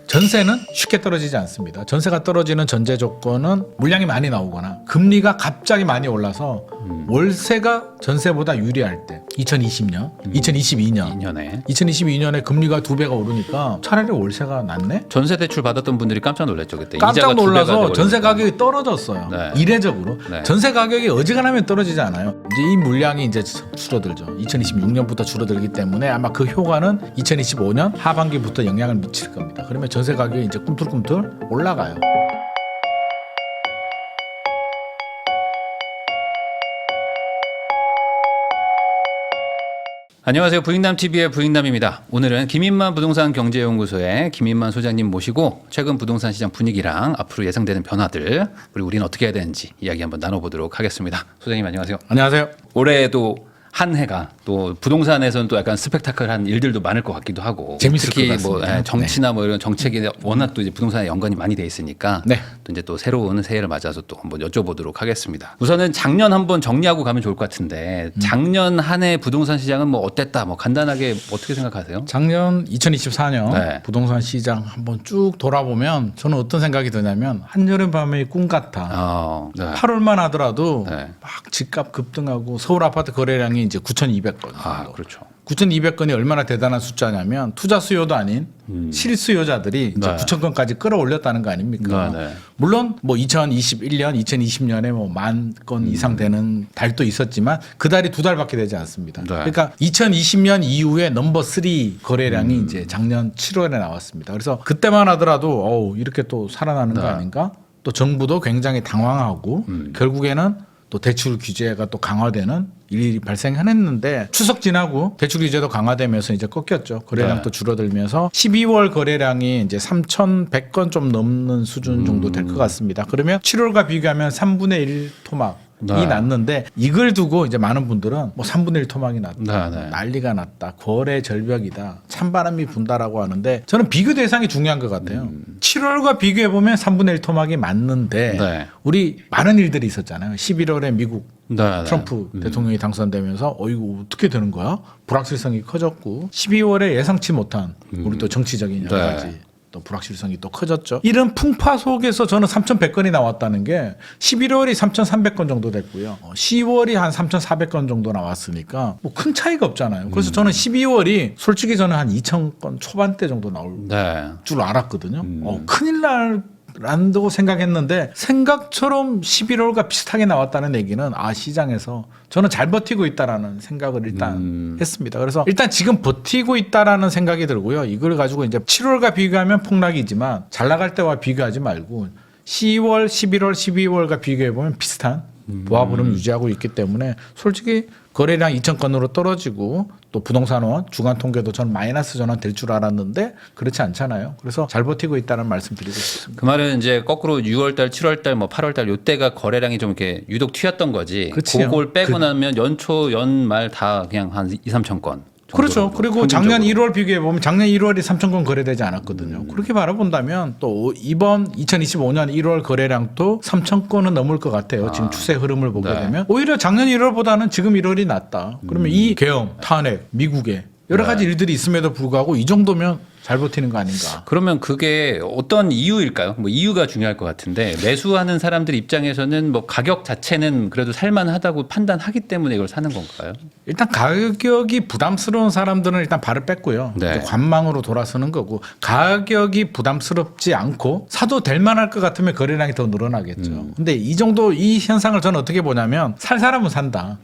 전세는 쉽게 떨어지지 않습니다. 전세가 떨어지는 전제 조건은 물량이 많이 나오거나 금리가 갑자기 많이 올라서 월세가 전세보다 유리할 때 2020년, 2022년 2022년에 금리가 2배가 오르니까 차라리 월세가 낫네? 전세 대출 받았던 분들이 깜짝 놀랐죠 그때. 깜짝 이자가 2배가 놀라서 돼버리니까. 전세 가격이 떨어졌어요. 네. 이례적으로. 네. 전세 가격이 어지간하면 떨어지지 않아요. 이제 이 물량이 이제 줄어들죠. 2026년부터 줄어들기 때문에 아마 그 효과는 2025년 하반기부터 영향을 미칠 겁니다. 그러면 전세 가격이 이제 꿈틀꿈틀 올라가요. 안녕하세요. 부익남TV의 부익남입니다. 오늘은 김인만 부동산 경제연구소의 김인만 소장님 모시고 최근 부동산 시장 분위기랑 앞으로 예상되는 변화들 그리고 우리는 어떻게 해야 되는지 이야기 한번 나눠보도록 하겠습니다. 소장님 안녕하세요. 안녕하세요. 올해도 한 해가 또 부동산에서는 또 약간 스펙타클한 일들도 많을 것 같기도 하고 재밌을 특히 것 같습니다. 뭐 정치나 뭐 이런 정책이 워낙 또 이제 부동산에 연관이 많이 돼 있으니까 네. 또 이제 또 새로운 새해를 맞아서 또 한번 여쭤보도록 하겠습니다. 우선은 작년 한번 정리하고 가면 좋을 것 같은데 작년 한 해 부동산 시장은 뭐 어땠다 뭐 간단하게 어떻게 생각하세요? 작년 2024년 네. 부동산 시장 한번 쭉 돌아보면 저는 어떤 생각이 드냐면 한여름 밤의 꿈 같아. 네. 8월만 하더라도 네. 막 집값 급등하고 서울 아파트 거래량이 이제 9,200건. 그렇죠. 9,200건이 얼마나 대단한 숫자냐면 투자 수요도 아닌 실수요자들이 이제 네. 9,000건까지 끌어올렸다는 거 아닙니까? 네. 물론 뭐 2021년, 2020년에 뭐 10,000건 이상 되는 달도 있었지만 그 달이 2달밖에 되지 않습니다. 네. 그러니까 2020년 이후에 넘버 3 거래량이 이제 작년 7월에 나왔습니다. 그래서 그때만 하더라도 이렇게 또 살아나는 거 아닌가? 또 정부도 굉장히 당황하고 결국에는 또 대출 규제가 또 강화되는 일이 발생했는데 추석 지나고 대출 규제도 강화되면서 이제 꺾였죠. 거래량 또 줄어들면서 12월 거래량이 이제 3,100건 좀 넘는 수준 정도 될 것 같습니다. 그러면 7월과 비교하면 3분의 1 토막. 이 났는데 이걸 두고 이제 많은 분들은 뭐 3분의 1 토막이 났다. 난리가 났다. 거래 절벽이다. 찬바람이 분다라고 하는데 저는 비교 대상이 중요한 것 같아요. 7월과 비교해 보면 3분의 1 토막이 맞는데 우리 많은 일들이 있었잖아요. 11월에 미국 트럼프 대통령이 당선되면서 이거 어떻게 되는 거야? 불확실성이 커졌고 12월에 예상치 못한 우리 또 정치적인 여러 가지 또 불확실성이 또 커졌죠. 이런 풍파 속에서 저는 3,100건이 나왔다는 게 11월이 3,300건 정도 됐고요. 10월이 한 3,400건 정도 나왔으니까 뭐 큰 차이가 없잖아요. 그래서 저는 12월이 솔직히 저는 한 2,000건 초반대 정도 나올 줄 알았거든요. 큰일 난다고 생각했는데 생각처럼 11월과 비슷하게 나왔다는 얘기는 시장에서 저는 잘 버티고 있다라는 생각을 일단 했습니다. 그래서 일단 지금 버티고 있다라는 생각이 들고요. 이걸 가지고 이제 7월과 비교하면 폭락이지만 잘 나갈 때와 비교하지 말고 10월, 11월, 12월과 비교해 보면 비슷한 보합으로 유지하고 있기 때문에 솔직히 거래량 2,000건으로 떨어지고 또 부동산원 주간 통계도 전 마이너스 전환 될 줄 알았는데 그렇지 않잖아요. 그래서 잘 버티고 있다는 말씀 드리고 싶습니다. 그 말은 이제 거꾸로 6월달, 7월달, 뭐 8월달 요때가 거래량이 좀 이렇게 유독 튀었던 거지. 그걸 빼고 나면 연초, 연말 다 그냥 한 2, 3천 건. 그렇죠. 그리고 작년 1월 비교해 보면 작년 1월이 3,000건 거래되지 않았거든요. 그렇게 바라본다면 또 이번 2025년 1월 거래량도 3,000건은 넘을 것 같아요. 지금 추세 흐름을 보게 되면 오히려 작년 1월보다는 지금 1월이 낫다. 그러면 이 계엄, 탄핵, 미국의 여러 가지 일들이 있음에도 불구하고 이 정도면 잘 버티는 거 아닌가. 그러면 그게 어떤 이유일까요? 뭐 이유가 중요할 것 같은데 매수하는 사람들 입장에서는 뭐 가격 자체는 그래도 살만하다고 판단하기 때문에 이걸 사는 건가요? 일단 가격이 부담스러운 사람들은 일단 발을 뺐고요. 이제 관망으로 돌아서는 거고 가격이 부담스럽지 않고 사도 될 만할 것 같으면 거래량이 더 늘어나겠죠. 근데 이 정도 이 현상을 저는 어떻게 보냐면 살 사람은 산다.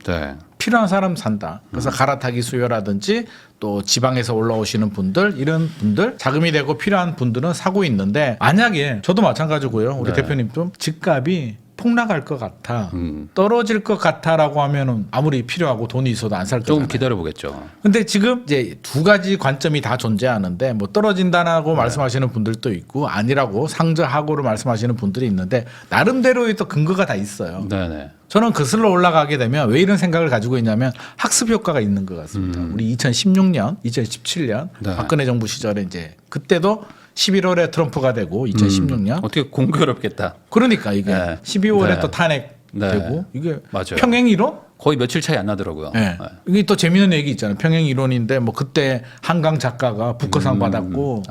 필요한 사람 산다. 그래서 갈아타기 수요라든지 또 지방에서 올라오시는 분들 이런 분들 자금이 되고 필요한 분들은 사고 있는데 만약에 저도 마찬가지고요. 우리 대표님도 집값이 폭락할 것 같아 떨어질 것 같아라고 하면은 아무리 필요하고 돈이 있어도 안 살 거잖아요. 좀 기다려 보겠죠. 근데 지금 이제 두 가지 관점이 다 존재하는데 뭐 떨어진다라고 말씀하시는 분들도 있고 아니라고 상저하고로 말씀하시는 분들이 있는데 나름대로의 또 근거가 다 있어요. 저는 거슬러 올라가게 되면 왜 이런 생각을 가지고 있냐면 학습 효과가 있는 것 같습니다. 우리 2016년, 2017년 박근혜 정부 시절에 이제 그때도 11월에 트럼프가 되고 2016년 어떻게 공교롭겠다. 그러니까 이게 12월에 또 탄핵 되고 이게 맞아요. 평행이론 거의 며칠 차이 안 나더라고요. 네. 이게 또 재미있는 얘기 있잖아요. 평행 이론인데 뭐 그때 한강 작가가 부커상 받았고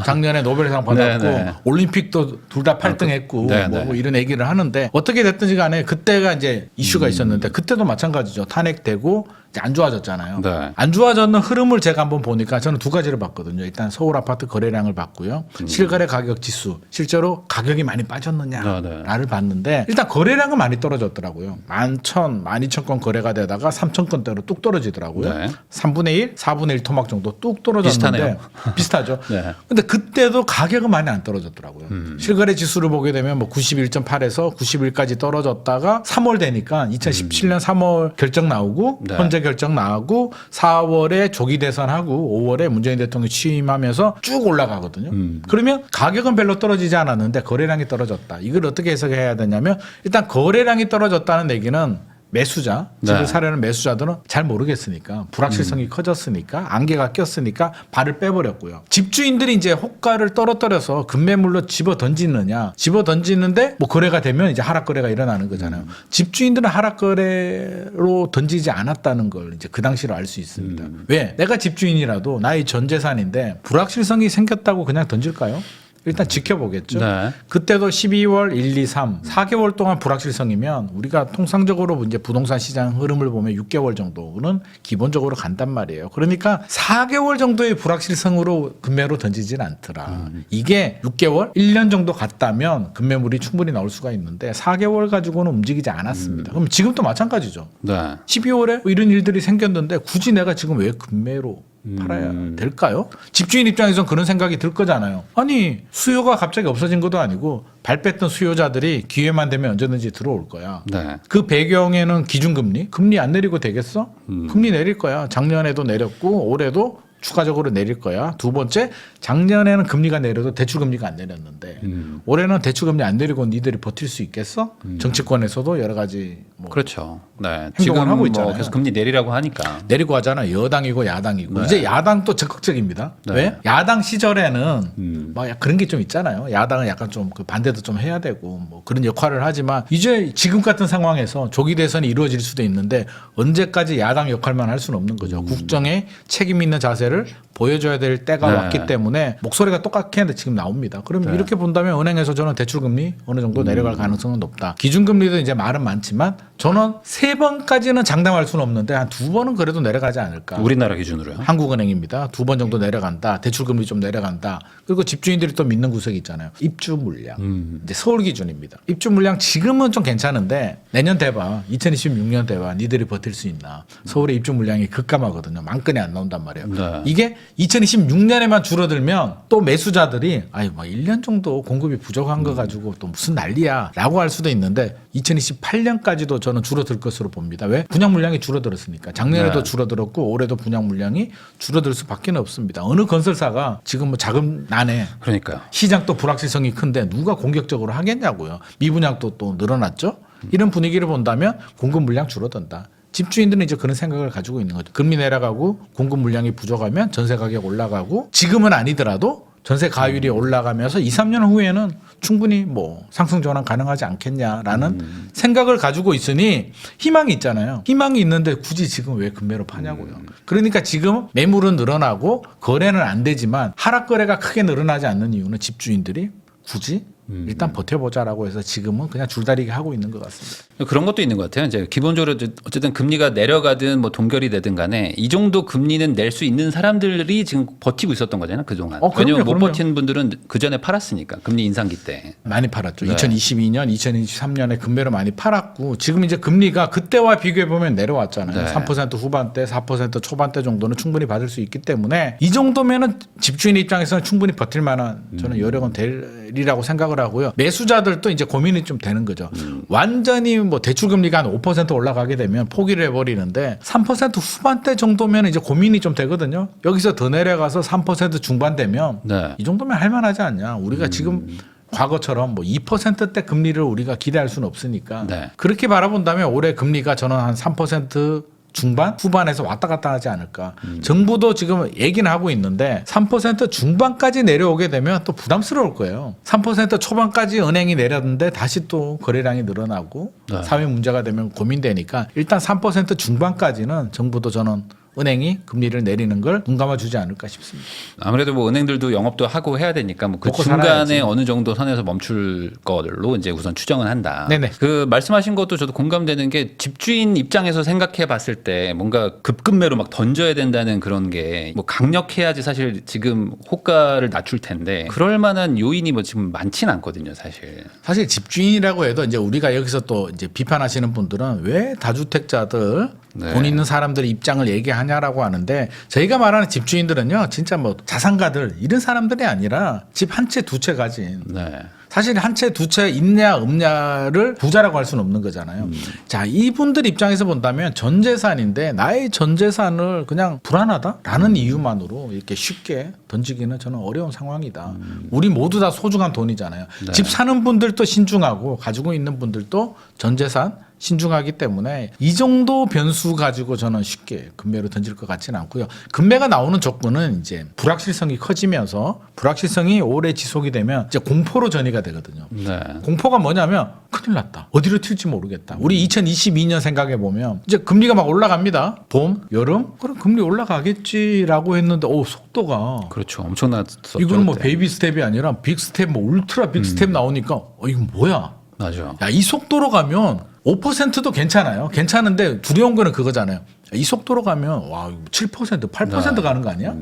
작년에 노벨상 받았고 네네. 올림픽도 둘 다 8등했고 네네. 뭐 이런 얘기를 하는데 어떻게 됐든지 간에 그때가 이제 이슈가 있었는데 그때도 마찬가지죠. 탄핵되고 이제 안 좋아졌잖아요. 네. 안 좋아졌는 흐름을 제가 한번 보니까 저는 두 가지를 봤거든요. 일단 서울 아파트 거래량을 봤고요. 실거래 가격 지수 실제로 가격이 많이 빠졌느냐를 봤는데 일단 거래량은 많이 떨어졌더라고요. 11,000, 12,000건 거래가 되다가 3,000건대로 뚝 떨어지더라고요. 네. 3분의 1, 4분의 1 토막 정도 뚝 떨어졌는데 비슷하네요. 비슷하죠. 네. 근데 그때도 가격은 많이 안 떨어졌더라고요. 실거래 지수를 보게 되면 뭐 91.8에서 91까지 떨어졌다가 3월 되니까 2017년 3월 결정 나오고 네. 헌재 결정 나오고 4월에 조기 대선하고 5월에 문재인 대통령이 취임하면서 쭉 올라가거든요. 그러면 가격은 별로 떨어지지 않았는데 거래량이 떨어졌다. 이걸 어떻게 해석해야 되냐면 일단 거래량이 떨어졌다는 얘기는 매수자, 집을 네. 사려는 매수자들은 잘 모르겠으니까 불확실성이 커졌으니까 안개가 꼈으니까 발을 빼버렸고요. 집주인들이 이제 호가를 떨어뜨려서 급매물로 집어 던지느냐, 집어 던지는데 뭐 거래가 되면 이제 하락 거래가 일어나는 거잖아요. 집주인들은 하락 거래로 던지지 않았다는 걸 이제 그 당시로 알 수 있습니다. 왜? 내가 집주인이라도 나의 전 재산인데 불확실성이 생겼다고 그냥 던질까요? 일단 지켜보겠죠. 네. 그때도 12월 1, 2, 3, 4개월 동안 불확실성이면 우리가 통상적으로 이제 부동산 시장 흐름을 보면 6개월 정도는 기본적으로 간단 말이에요. 그러니까 4개월 정도의 불확실성으로 급매로 던지진 않더라. 이게 6개월, 1년 정도 갔다면 급매물이 충분히 나올 수가 있는데 4개월 가지고는 움직이지 않았습니다. 그럼 지금도 마찬가지죠. 네. 12월에 뭐 이런 일들이 생겼는데 굳이 내가 지금 왜 급매로 팔아야 될까요? 집주인 입장에선 그런 생각이 들 거잖아요. 아니 수요가 갑자기 없어진 것도 아니고 발 뺐던 수요자들이 기회만 되면 언제든지 들어올 거야. 네. 그 배경에는 기준금리, 금리 안 내리고 되겠어? 금리 내릴 거야. 작년에도 내렸고 올해도 추가적으로 내릴 거야. 두 번째, 작년에는 금리가 내려도 대출금리가 안 내렸는데 올해는 대출금리 안 내리고 니들이 버틸 수 있겠어? 정치권에서도 여러 가지 뭐 그렇죠. 네. 행동을 지금 하고 뭐 있잖아요. 계속 금리 내리라고 하니까. 내리고 하잖아. 여당이고 야당이고. 네. 이제 야당도 적극적입니다. 네. 왜? 야당 시절에는 막 그런 게 좀 있잖아요. 야당은 약간 좀 그 반대도 좀 해야 되고 뭐 그런 역할을 하지만 이제 지금 같은 상황에서 조기 대선이 이루어질 수도 있는데 언제까지 야당 역할만 할 수는 없는 거죠. 국정에 책임 있는 자세를 보여줘야 될 때가 네. 왔기 때문에 목소리가 똑같게 하는데 지금 나옵니다. 그럼 네. 이렇게 본다면 은행에서 저는 대출금리 어느 정도 내려갈 가능성은 높다. 기준금리도 이제 말은 많지만 저는 3번까지는 장담할 수는 없는데 한 2번은 그래도 내려가지 않을까. 우리나라 기준으로요. 한국은행입니다. 2번 정도 내려간다. 대출금리 좀 내려간다. 그리고 집주인들이 또 믿는 구석이 있잖아요. 입주 물량. 이제 서울 기준입니다. 입주 물량 지금은 좀 괜찮은데 내년 돼봐. 2026년 돼봐. 니들이 버틸 수 있나. 서울의 입주 물량이 급감하거든요. 만건이 안 나온단 말이에요. 네. 이게 2026년에만 줄어들면 또 매수자들이 아유 뭐 1년 정도 공급이 부족한 거 가지고 또 무슨 난리야 라고 할 수도 있는데 2028년까지도 저는 줄어들 것으로 봅니다. 왜? 분양 물량이 줄어들었으니까. 작년에도 네. 줄어들었고 올해도 분양 물량이 줄어들 수밖에 없습니다. 어느 건설사가 지금 뭐 자금 난에 그러니까요. 시장 또 불확실성이 큰데 누가 공격적으로 하겠냐고요. 미분양도 또 늘어났죠. 이런 분위기를 본다면 공급 물량 줄어든다. 집주인들은 이제 그런 생각을 가지고 있는 거죠. 금리 내려가고 공급 물량이 부족하면 전세 가격 올라가고 지금은 아니더라도 전세 가율이 올라가면서 2, 3년 후에는 충분히 뭐 상승 전환 가능하지 않겠냐라는 생각을 가지고 있으니 희망이 있잖아요. 희망이 있는데 굳이 지금 왜 금매로 파냐고요. 그러니까 지금 매물은 늘어나고 거래는 안 되지만 하락 거래가 크게 늘어나지 않는 이유는 집주인들이 굳이 일단 버텨보자라고 해서 지금은 그냥 줄다리기 하고 있는 것 같습니다. 그런 것도 있는 것 같아요. 이제 기본적으로 어쨌든 금리가 내려가든 뭐 동결이 되든 간에 이 정도 금리는 낼 수 있는 사람들이 지금 버티고 있었던 거잖아요. 그동안. 왜냐면 못 버티는 분들은 그 전에 팔았으니까 금리 인상기 때. 많이 팔았죠. 네. 2022년, 2023년에 금매로 많이 팔았고 지금 이제 금리가 그때와 비교해 보면 내려왔잖아요. 네. 3% 후반대, 4% 초반대 정도는 충분히 받을 수 있기 때문에 이 정도면은 집주인 입장에서는 충분히 버틸 만한 저는 여력은 되리라고 생각을 하고요. 매수자들도 이제 고민이 좀 되는 거죠. 완전히 뭐 대출 금리가 한 5% 올라가게 되면 포기를 해버리는데 3% 후반대 정도면 이제 고민이 좀 되거든요. 여기서 더 내려가서 3% 중반 되면 네. 이 정도면 할만하지 않냐. 우리가 지금 과거처럼 뭐 2%대 금리를 우리가 기대할 수는 없으니까 네. 그렇게 바라본다면 올해 금리가 저는 한 3% 중반, 후반에서 왔다 갔다 하지 않을까. 정부도 지금 얘기는 하고 있는데 3% 중반까지 내려오게 되면 또 부담스러울 거예요. 3% 초반까지 은행이 내렸는데 다시 또 거래량이 늘어나고 네. 사회 문제가 되면 고민되니까 일단 3% 중반까지는 정부도 저는 은행이 금리를 내리는 걸 눈 감아주지 않을까 싶습니다. 아무래도 뭐 은행들도 영업도 하고 해야 되니까 뭐 그 먹고 중간에 살아야지. 어느 정도 선에서 멈출 걸로 이제 우선 추정은 한다. 네네. 그 말씀하신 것도 저도 공감되는 게 집주인 입장에서 생각해 봤을 때 뭔가 급급매로 막 던져야 된다는 그런 게 뭐 강력해야지 사실 지금 호가를 낮출 텐데 그럴 만한 요인이 뭐 지금 많지는 않거든요, 사실. 사실 집주인이라고 해도 이제 우리가 여기서 또 이제 비판하시는 분들은 왜 다주택자들 네. 돈 있는 사람들의 입장을 얘기하냐라고 하는데 저희가 말하는 집주인들은요 진짜 뭐 자산가들 이런 사람들이 아니라 집 한 채 두 채 가진 네. 사실 한 채 두 채 있냐 없냐를 부자라고 할 수는 없는 거잖아요. 자, 이분들 입장에서 본다면 전 재산인데 나의 전 재산을 그냥 불안하다라는 이유만으로 이렇게 쉽게 던지기는 저는 어려운 상황이다. 우리 모두 다 소중한 돈이잖아요. 네. 집 사는 분들도 신중하고 가지고 있는 분들도 전 재산 신중하기 때문에 이 정도 변수 가지고 저는 쉽게 금매로 던질 것 같지는 않고요. 금매가 나오는 조건은 이제 불확실성이 커지면서 불확실성이 오래 지속이 되면 이제 공포로 전이가 되거든요. 네. 공포가 뭐냐면 큰일 났다. 어디로 튈지 모르겠다. 우리 2022년 생각해 보면 이제 금리가 막 올라갑니다. 봄, 여름 그럼 금리 올라가겠지라고 했는데 오 속도가 그렇죠. 엄청났었죠. 이거는 뭐 그때. 베이비 스텝이 아니라 빅 스텝, 뭐 울트라 빅 스텝 나오니까 이건 뭐야? 맞아. 야, 이 속도로 가면 5%도 괜찮아요. 괜찮은데 두려운 거는 그거잖아요. 이 속도로 가면 와, 7%, 8% 가는 거 아니야?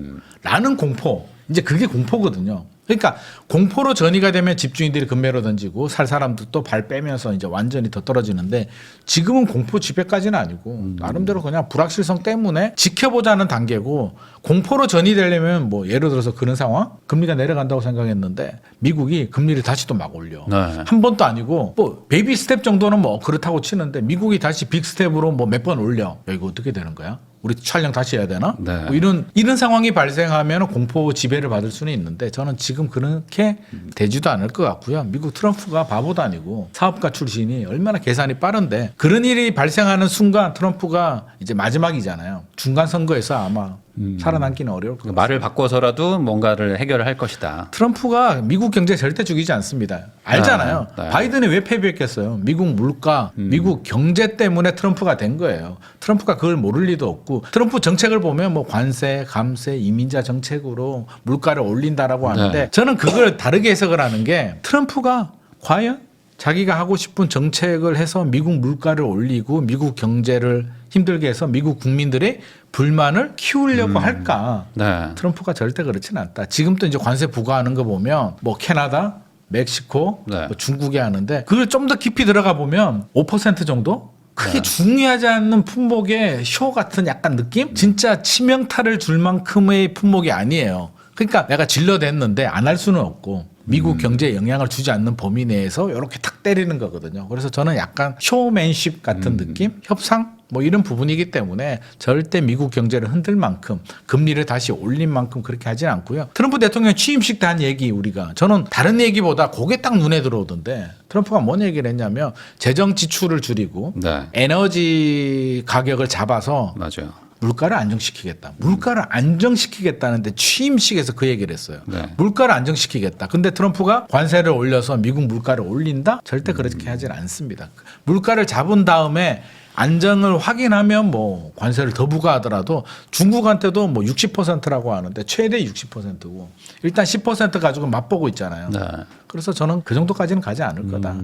라는 공포. 이제 그게 공포거든요. 그러니까 공포로 전이가 되면 집주인들이 금매로 던지고 살 사람도 또 발 빼면서 이제 완전히 더 떨어지는데 지금은 공포 지배까지는 아니고 나름대로 그냥 불확실성 때문에 지켜보자는 단계고 공포로 전이되려면 뭐 예를 들어서 그런 상황 금리가 내려간다고 생각했는데 미국이 금리를 다시 또 막 올려. 네. 한 번도 아니고 뭐 베이비 스텝 정도는 뭐 그렇다고 치는데 미국이 다시 빅 스텝으로 뭐 몇 번 올려. 야, 이거 어떻게 되는 거야? 우리 촬영 다시 해야 되나? 네. 뭐 이런 상황이 발생하면 공포 지배를 받을 수는 있는데 저는 지금 그렇게 되지도 않을 것 같고요. 미국 트럼프가 바보도 아니고 사업가 출신이 얼마나 계산이 빠른데 그런 일이 발생하는 순간 트럼프가 이제 마지막이잖아요. 중간 선거에서 아마 살아남기는 어려울 것 같아요. 말을 바꿔서라도 뭔가를 해결을 할 것이다. 트럼프가 미국 경제 절대 죽이지 않습니다. 알잖아요. 네. 바이든이 왜 패배했겠어요? 미국 물가, 미국 경제 때문에 트럼프가 된 거예요. 트럼프가 그걸 모를 리도 없고 트럼프 정책을 보면 뭐 관세, 감세, 이민자 정책으로 물가를 올린다라고 하는데 네. 저는 그걸 다르게 해석을 하는 게 트럼프가 과연 자기가 하고 싶은 정책을 해서 미국 물가를 올리고 미국 경제를 힘들게 해서 미국 국민들의 불만을 키우려고 할까? 네. 트럼프가 절대 그렇지는 않다. 지금도 이제 관세 부과하는 거 보면 뭐 캐나다, 멕시코, 네. 뭐 중국에 하는데 그걸 좀 더 깊이 들어가 보면 5% 정도? 크게 중요하지 않는 품목의 쇼 같은 약간 느낌? 진짜 치명타를 줄 만큼의 품목이 아니에요. 그러니까 내가 질러댔는데 안 할 수는 없고 미국 경제에 영향을 주지 않는 범위 내에서 이렇게 탁 때리는 거거든요. 그래서 저는 약간 쇼맨십 같은 느낌? 협상? 뭐 이런 부분이기 때문에 절대 미국 경제를 흔들 만큼 금리를 다시 올린 만큼 그렇게 하진 않고요. 트럼프 대통령 취임식 때 한 얘기 우리가 저는 다른 얘기보다 그게 딱 눈에 들어오던데 트럼프가 뭔 얘기를 했냐면 재정 지출을 줄이고 네. 에너지 가격을 잡아서 맞아요. 물가를 안정시키겠다. 물가를 안정시키겠다는데 취임식에서 그 얘기를 했어요. 네. 물가를 안정시키겠다. 근데 트럼프가 관세를 올려서 미국 물가를 올린다? 절대 그렇게 하진 않습니다. 물가를 잡은 다음에 안정을 확인하면 뭐 관세를 더 부과하더라도 중국한테도 뭐 60%라고 하는데 최대 60%고 일단 10% 가지고 맛보고 있잖아요. 네. 그래서 저는 그 정도까지는 가지 않을 거다.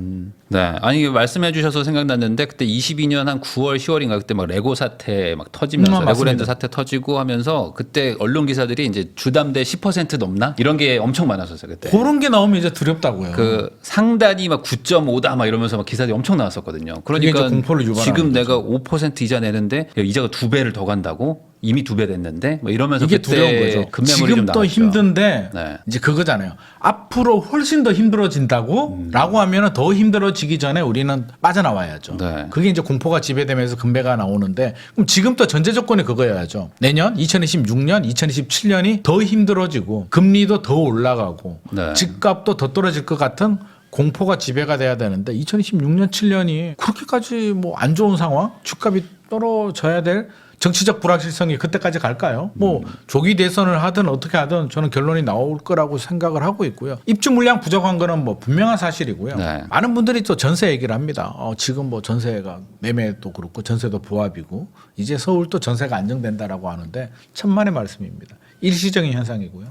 네. 아니 이거 말씀해 주셔서 생각났는데 그때 22년 한 9월 10월인가 그때 막 레고 사태 막 터지면서 맞습니다. 레고랜드 사태 터지고 하면서 그때 언론 기사들이 이제 주담대 10% 넘나 이런 게 엄청 많았었어요 그때. 그런 게 나오면 이제 두렵다고요. 그 상단이 막 9.5다 막 이러면서 막 기사들이 엄청 나왔었거든요. 그게 그러니까 이제 공포를 유발하는 지금 거죠. 내가 5% 이자 내는데 이자가 2배를 더 간다고? 이미 2배 됐는데 뭐 이러면서 이게 그때 두려운 거죠. 금매물이 지금 좀 또 나왔죠. 힘든데 네. 이제 그거잖아요. 앞으로 훨씬 더 힘들어진다고 라고 하면 더 힘들어지기 전에 우리는 빠져나와야죠. 네. 그게 이제 공포가 지배되면서 금매가 나오는데 그럼 지금 또 전제 조건이 그거여야죠. 내년 2026년 2027년이 더 힘들어지고 금리도 더 올라가고 네. 집값도 더 떨어질 것 같은 공포가 지배가 돼야 되는데 2026년 7년이 그렇게까지 뭐 안 좋은 상황, 주값이 떨어져야 될 정치적 불확실성이 그때까지 갈까요? 뭐 조기 대선을 하든 어떻게 하든 저는 결론이 나올 거라고 생각을 하고 있고요. 입주 물량 부족한 거는 뭐 분명한 사실이고요. 네. 많은 분들이 또 전세 얘기를 합니다. 지금 뭐 전세가 매매도 그렇고 전세도 보합이고 이제 서울 또 전세가 안정된다라고 하는데 천만의 말씀입니다. 일시적인 현상이고요.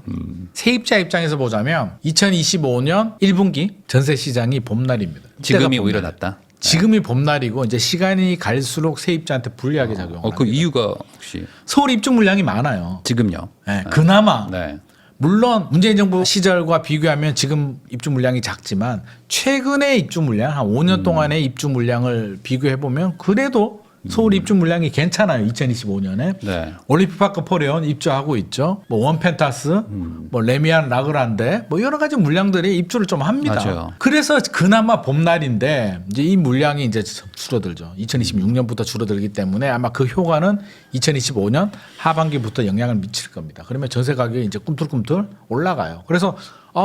세입자 입장에서 보자면 2025년 1분기 전세 시장이 봄날입니다. 지금이 이때가 오히려 봄날. 낫다. 지금이 봄날이고 이제 시간이 갈수록 세입자한테 불리하게 작용합니다. 그 이유가 혹시 서울 입주 물량이 많아요. 지금요? 네, 그나마 네. 물론 문재인 정부 시절과 비교하면 지금 입주 물량이 작지만 최근의 입주 물량 한 5년 동안의 입주 물량을 비교해 보면 그래도 서울 입주 물량이 괜찮아요. 2025년에 네. 올림픽파크 포레온 입주하고 있죠. 뭐 원펜타스, 뭐 레미안 라그란데 뭐 여러 가지 물량들이 입주를 좀 합니다. 맞아요. 그래서 그나마 봄날인데 이제 이 물량이 이제 줄어들죠. 2026년부터 줄어들기 때문에 아마 그 효과는 2025년 하반기부터 영향을 미칠 겁니다. 그러면 전세 가격이 이제 꿈틀꿈틀 올라가요. 그래서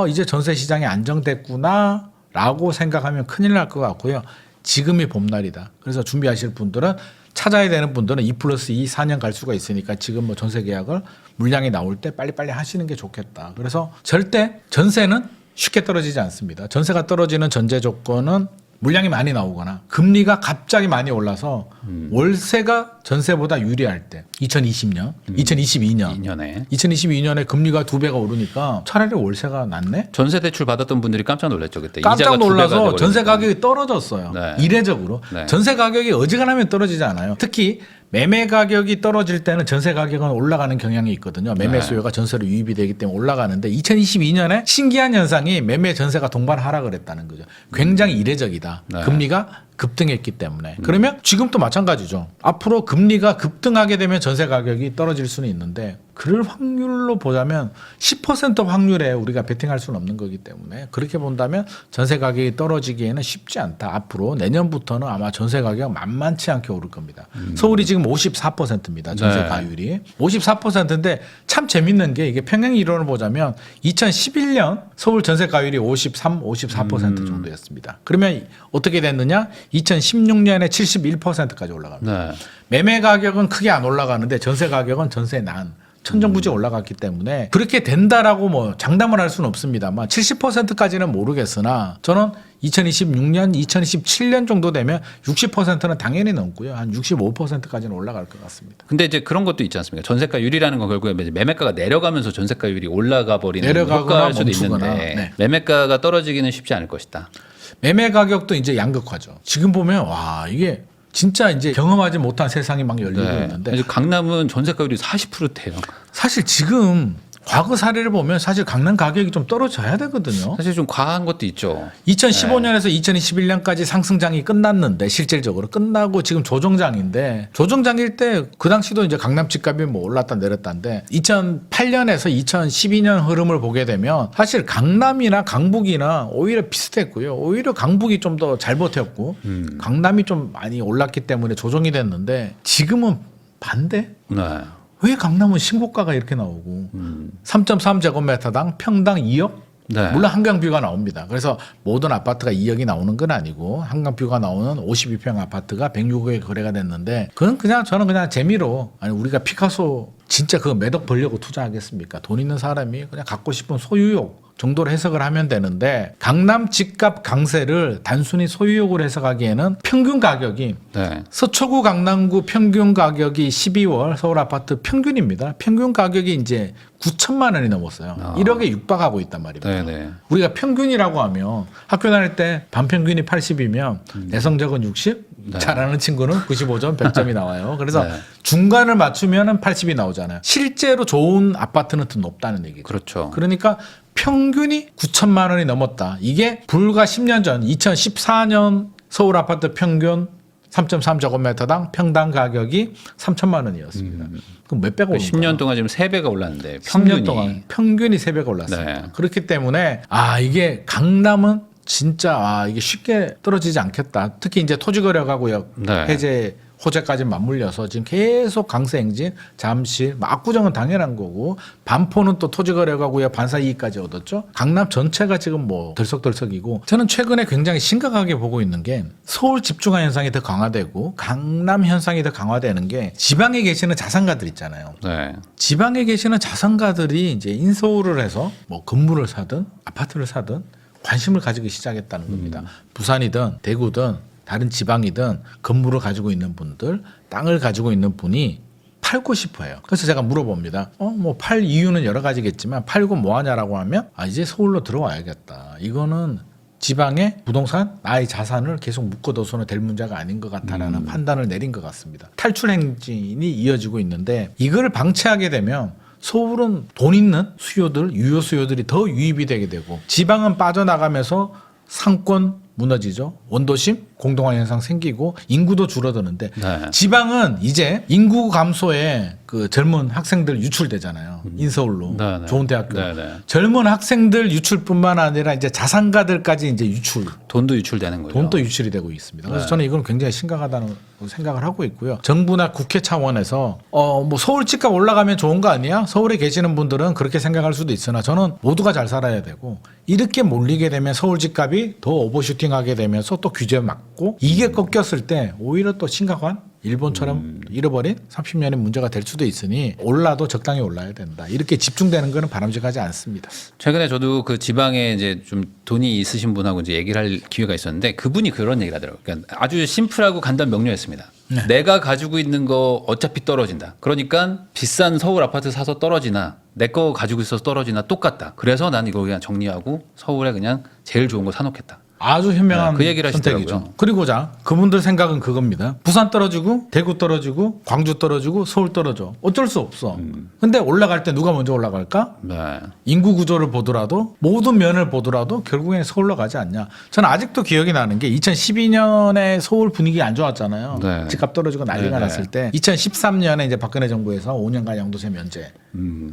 이제 전세 시장이 안정됐구나라고 생각하면 큰일 날 것 같고요. 지금이 봄날이다. 그래서 준비하실 분들은 찾아야 되는 분들은 2+2 4년 갈 수가 있으니까 지금 뭐 전세 계약을 물량이 나올 때 빨리빨리 하시는 게 좋겠다. 그래서 절대 전세는 쉽게 떨어지지 않습니다. 전세가 떨어지는 전제 조건은 물량이 많이 나오거나 금리가 갑자기 많이 올라서 월세가 전세보다 유리할 때 2020년, 2022년 2년에 2022년에 금리가 2배가 오르니까 차라리 월세가 낫네? 전세 대출 받았던 분들이 깜짝 놀랐죠 그때. 깜짝 이자가 2배가 놀라서 돼버리니까. 전세 가격이 떨어졌어요. 네. 이례적으로. 네. 전세 가격이 어지간하면 떨어지지 않아요. 특히 매매 가격이 떨어질 때는 전세 가격은 올라가는 경향이 있거든요. 매매 네. 수요가 전세로 유입이 되기 때문에 올라가는데 2022년에 신기한 현상이 매매 전세가 동반 하락을 했다는 거죠. 굉장히 이례적이다. 네. 금리가 급등했기 때문에. 그러면 지금도 마찬가지죠. 앞으로 금리가 급등하게 되면 전세 가격이 떨어질 수는 있는데 그럴 확률로 보자면 10% 확률에 우리가 베팅할 수는 없는 거기 때문에 그렇게 본다면 전세 가격이 떨어지기에는 쉽지 않다. 앞으로 내년부터는 아마 전세 가격 만만치 않게 오를 겁니다. 서울이 지금 54%입니다. 전세 네. 가율이. 54%인데 참 재밌는 게 이게 평행 이론을 보자면 2011년 서울 전세 가율이 54% 정도였습니다. 그러면 어떻게 됐느냐? 2016년에 71%까지 올라갑니다. 네. 매매 가격은 크게 안 올라가는데 전세 가격은 전세 난 천정부지 올라갔기 때문에 그렇게 된다라고 뭐 장담을 할 수는 없습니다만 70%까지는 모르겠으나 저는 2026년, 2027년 정도 되면 60%는 당연히 넘고요. 한 65%까지는 올라갈 것 같습니다. 근데 이제 그런 것도 있지 않습니까? 전세가율이라는 건 결국에 이제 매매가가 내려가면서 전세가율이 올라가 버리는 내려가거나 효과일 수도 멈추거나. 있는데 네. 매매가가 떨어지기는 쉽지 않을 것이다. 매매 가격도 이제 양극화죠. 지금 보면 와 이게 진짜 이제 경험하지 못한 세상이 막 열리고 있는데 이제 강남은 전세가율이 40%대요. 사실 지금 과거 사례를 보면 사실 강남 가격이 좀 떨어져야 되거든요. 사실 좀 과한 것도 있죠. 2015년에서 2021년까지 상승장이 끝났는데 실질적으로 끝나고 지금 조정장인데 조정장일 때 그 당시도 이제 강남 집값이 뭐 올랐다 내렸다인데 2008년에서 2012년 흐름을 보게 되면 사실 강남이나 강북이나 오히려 비슷했고요. 오히려 강북이 좀 더 잘 버텼고 강남이 좀 많이 올랐기 때문에 조정이 됐는데 지금은 반대? 네. 왜 강남은 신고가가 이렇게 나오고 3.3제곱미터당 평당 2억? 네. 물론 한강뷰가 나옵니다. 그래서 모든 아파트가 2억이 나오는 건 아니고 한강뷰가 나오는 52평 아파트가 106억에 거래가 됐는데 그건 그냥 저는 그냥 재미로 아니 우리가 피카소 진짜 그거 몇 억 벌려고 투자하겠습니까? 돈 있는 사람이 그냥 갖고 싶은 소유욕 정도로 해석을 하면 되는데 강남 집값 강세를 단순히 소유욕으로 해석하기에는 평균 가격이 네. 서초구 강남구 평균 가격이 12월 서울 아파트 평균입니다. 평균 가격이 이제 9천만 원이 넘었어요. 1억에 육박하고 있단 말입니다. 네네. 우리가 평균이라고 하면 학교 다닐 때 반평균이 80이면 내성적은 60, 네. 잘하는 친구는 95점, 100점이 나와요. 그래서 네. 중간을 맞추면 80이 나오잖아요. 실제로 좋은 아파트는 더 높다는 얘기죠. 그렇죠. 그러니까 평균이 9천만 원이 넘었다. 이게 불과 10년 전 2014년 서울 아파트 평균 3.3제곱미터당 평당 가격이 3천만 원이었습니다. 그럼 몇 배가 오른 거예요? 10년 동안 지금 3배가 올랐는데 10년 평균이 동안 평균이 3배가 올랐습니다. 네. 그렇기 때문에 이게 강남은 진짜 이게 쉽게 떨어지지 않겠다. 특히 이제 토지거래가구역 네. 해제 호재까지 맞물려서 지금 계속 강세 행진, 잠실, 압구정은 당연한 거고 반포는 또 토지거래가고요 반사 이익까지 얻었죠. 강남 전체가 지금 뭐 들썩들썩이고 저는 최근에 굉장히 심각하게 보고 있는 게 서울 집중화 현상이 더 강화되고 강남 현상이 더 강화되는 게 지방에 계시는 자산가들 있잖아요. 네. 지방에 계시는 자산가들이 이제 인서울을 해서 뭐 건물을 사든 아파트를 사든 관심을 가지기 시작했다는 겁니다. 부산이든 대구든 다른 지방이든 건물을 가지고 있는 분들, 땅을 가지고 있는 분이 팔고 싶어요. 그래서 제가 물어봅니다. 뭐 팔 이유는 여러 가지겠지만 팔고 뭐 하냐라고 하면 이제 서울로 들어와야겠다. 이거는 지방의 부동산, 나의 자산을 계속 묶어둬서는 될 문제가 아닌 것 같다라는 판단을 내린 것 같습니다. 탈출 행진이 이어지고 있는데 이걸 방치하게 되면 서울은 돈 있는 수요들, 유효 수요들이 더 유입이 되게 되고 지방은 빠져나가면서 상권 무너지죠. 원도심 공동화 현상 생기고 인구도 줄어드는데 네. 지방은 이제 인구 감소에 그 젊은 학생들 유출되잖아요. 인서울로 네, 네. 좋은 대학교. 네, 네. 젊은 학생들 유출뿐만 아니라 이제 자산가들까지 이제 유출. 돈도 유출되는 거죠. 돈도 유출이 되고 있습니다. 그래서 네. 저는 이건 굉장히 심각하다는 생각을 하고 있고요. 정부나 국회 차원에서 뭐 서울 집값 올라가면 좋은 거 아니야? 서울에 계시는 분들은 그렇게 생각할 수도 있으나 저는 모두가 잘 살아야 되고 이렇게 몰리게 되면 서울 집값이 더 오버슈팅하게 되면서 또 규제 맞고 이게 꺾였을 때 오히려 또 심각한 일본처럼 잃어버린 30년의 문제가 될 수도 있으니 올라도 적당히 올라야 된다. 이렇게 집중되는 거는 바람직하지 않습니다. 최근에 저도 그 지방에 이제 좀 돈이 있으신 분하고 이제 얘기를 할 기회가 있었는데 그분이 그런 얘기를 하더라고요. 그러니까 아주 심플하고 간단 명료했습니다. 네. 내가 가지고 있는 거 어차피 떨어진다. 그러니까 비싼 서울 아파트 사서 떨어지나 내 거 가지고 있어서 떨어지나 똑같다. 그래서 난 이거 그냥 정리하고 서울에 그냥 제일 좋은 거 사놓겠다. 아주 현명한 그 얘기를 선택이죠. 하시더라고요. 그리고 자 그분들 생각은 그겁니다. 부산 떨어지고 대구 떨어지고 광주 떨어지고 서울 떨어져. 어쩔 수 없어. 근데 올라갈 때 누가 먼저 올라갈까? 네. 인구 구조를 보더라도 모든 면을 보더라도 결국엔 서울로 가지 않냐. 저는 아직도 기억이 나는 게 2012년에 서울 분위기 안 좋았잖아요. 네. 집값 떨어지고 난리가 네, 네. 났을 때 2013년에 이제 박근혜 정부에서 5년간 양도세 면제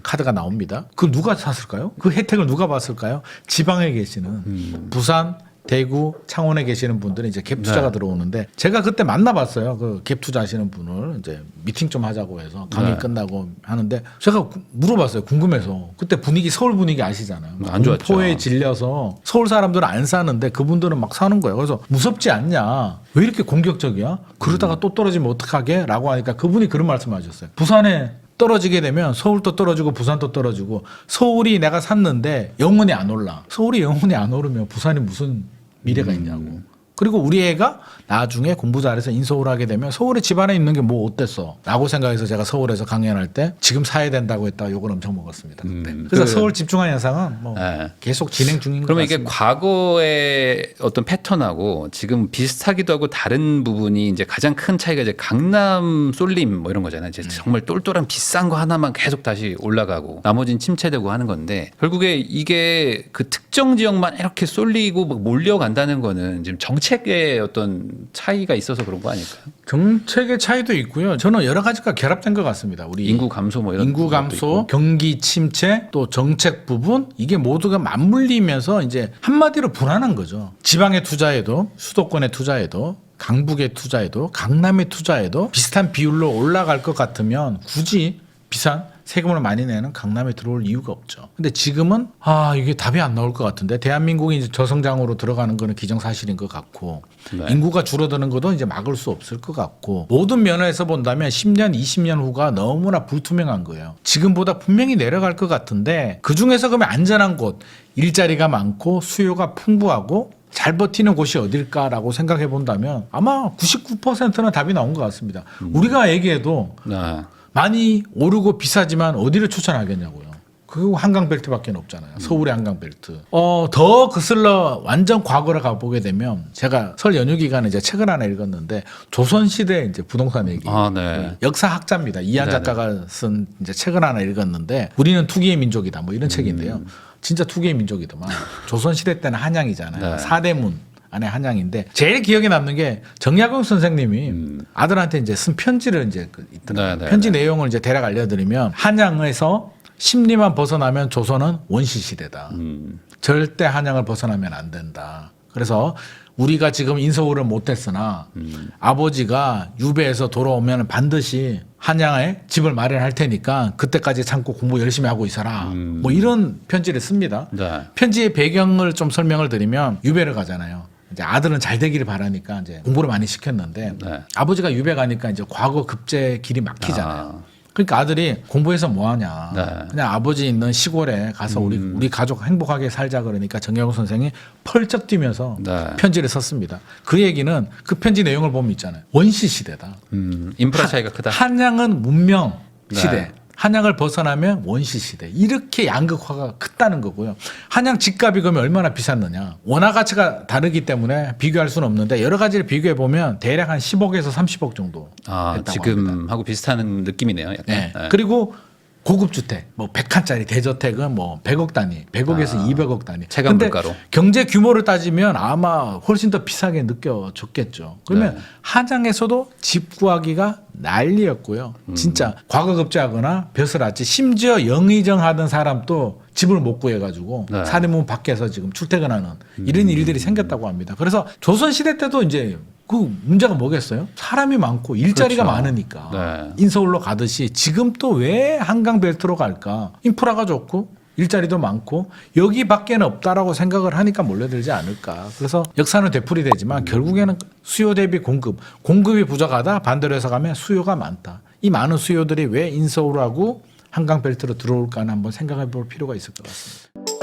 카드가 나옵니다. 그 누가 샀을까요? 그 혜택을 누가 봤을까요? 지방에 계시는 부산 대구, 창원에 계시는 분들은 이제 갭 투자가 네. 들어오는데 제가 그때 만나봤어요. 그 갭 투자하시는 분을 이제 미팅 좀 하자고 해서 강의 네. 끝나고 하는데 제가 물어봤어요. 궁금해서. 그때 분위기 서울 분위기 아시잖아요. 안 좋았죠. 공포에 질려서 서울 사람들은 안 사는데 그분들은 막 사는 거예요. 그래서 무섭지 않냐? 왜 이렇게 공격적이야? 그러다가 또 떨어지면 어떡하게? 라고 하니까 그분이 그런 말씀하셨어요. 부산에 떨어지게 되면 서울도 떨어지고 부산도 떨어지고 서울이 내가 샀는데 영원히 안 올라. 서울이 영원히 안 오르면 부산이 무슨 미래가 있냐고. 그리고 우리 애가 나중에 공부 잘해서 인서울 하게 되면 서울에 집안에 있는 게 뭐 어땠어? 라고 생각해서 제가 서울에서 강연할 때 지금 사야 된다고 했다가 욕을 엄청 먹었습니다. 그때. 그래서 서울 집중화 현상은 뭐 네. 계속 진행 중인 것 그러면 같습니다. 이게 과거의 어떤 패턴하고 지금 비슷하기도 하고 다른 부분이 이제 가장 큰 차이가 이제 강남 쏠림 뭐 이런 거잖아요. 이제 정말 똘똘한 비싼 거 하나만 계속 다시 올라가고 나머지는 침체되고 하는 건데 결국에 이게 그 특정 지역만 이렇게 쏠리고 막 몰려간다는 거는 지금 정책의 어떤 차이가 있어서 그런 거 아닐까요? 정책의 차이도 있고요. 저는 여러 가지가 결합된 것 같습니다. 우리 인구 감소 뭐 이런 인구 것도 감소, 있고. 경기 침체, 또 정책 부분 이게 모두가 맞물리면서 이제 한마디로 불안한 거죠. 지방에 투자해도 수도권에 투자해도 강북에 투자해도 강남에 투자해도 비슷한 비율로 올라갈 것 같으면 굳이 비싼 세금을 많이 내는 강남에 들어올 이유가 없죠. 근데 지금은 이게 답이 안 나올 것 같은데 대한민국이 이제 저성장으로 들어가는 거는 기정사실인 것 같고 네. 인구가 줄어드는 것도 이제 막을 수 없을 것 같고 모든 면에서 본다면 10년, 20년 후가 너무나 불투명한 거예요. 지금보다 분명히 내려갈 것 같은데 그중에서 그러면 안전한 곳, 일자리가 많고 수요가 풍부하고 잘 버티는 곳이 어딜까라고 생각해 본다면 아마 99%는 답이 나온 것 같습니다. 우리가 얘기해도 네. 많이 오르고 비싸지만 어디를 추천하겠냐고요. 그리고 한강벨트밖에 없잖아요. 서울의 한강벨트. 더 거슬러 완전 과거로 가보게 되면 제가 설 연휴 기간에 이제 책을 하나 읽었는데 조선시대 이제 부동산 얘기. 네. 역사학자입니다. 이한 네네. 작가가 쓴 이제 책을 하나 읽었는데 우리는 투기의 민족이다. 뭐 이런 책인데요. 진짜 투기의 민족이더만. 조선시대 때는 한양이잖아요. 네. 사대문. 안에 한양인데 제일 기억에 남는 게 정약용 선생님이 아들한테 이제 쓴 편지를 이제 있더라고요. 네, 네, 편지 내용을 이제 대략 알려드리면 한양에서 심리만 벗어나면 조선은 원시 시대다. 절대 한양을 벗어나면 안 된다. 그래서 우리가 지금 인서울을 못했으나 아버지가 유배에서 돌아오면 반드시 한양에 집을 마련할 테니까 그때까지 참고 공부 열심히 하고 있어라. 뭐 이런 편지를 씁니다. 네. 편지의 배경을 좀 설명을 드리면 유배를 가잖아요. 이제 아들은 잘 되기를 바라니까 이제 공부를 많이 시켰는데 네. 아버지가 유배 가니까 이제 과거 급제 길이 막히잖아요. 그러니까 아들이 공부해서 뭐 하냐. 네. 그냥 아버지 있는 시골에 가서 우리 가족 행복하게 살자 그러니까 정경호 선생이 펄쩍 뛰면서 네. 편지를 썼습니다. 그 얘기는 그 편지 내용을 보면 있잖아요. 원시 시대다. 인프라 차이가 크다. 한양은 문명 시대. 네. 한양을 벗어나면 원시 시대. 이렇게 양극화가 크다는 거고요. 한양 집값이 그러면 얼마나 비쌌느냐. 원화 가치가 다르기 때문에 비교할 수는 없는데 여러 가지를 비교해 보면 대략 한 10억에서 30억 정도 했다고 지금하고 합니다. 비슷한 느낌이네요. 약간. 네. 네. 그리고 고급 주택, 뭐 100칸짜리 대저택은 뭐 100억 단위, 100억에서 200억 단위. 체감 근데 물가로. 경제 규모를 따지면 아마 훨씬 더 비싸게 느껴졌겠죠. 그러면 네. 한양에서도 집 구하기가 난리였고요. 진짜 과거급제하거나 벼슬았지. 심지어 영의정 하던 사람도 집을 못 구해가지고 네. 사대문 밖에서 지금 출퇴근하는 이런 일들이 생겼다고 합니다. 그래서 조선시대 때도 이제 그 문제가 뭐겠어요? 사람이 많고 일자리가 그렇죠. 많으니까 네. 인서울로 가듯이 지금 또 왜 한강 벨트로 갈까? 인프라가 좋고 일자리도 많고 여기 밖에는 없다라고 생각을 하니까 몰려들지 않을까. 그래서 역사는 되풀이되지만 결국에는 수요 대비 공급이 부족하다. 반대로 해서 가면 수요가 많다. 이 많은 수요들이 왜 인서울하고 한강 벨트로 들어올까는 한번 생각해 볼 필요가 있을 것 같습니다.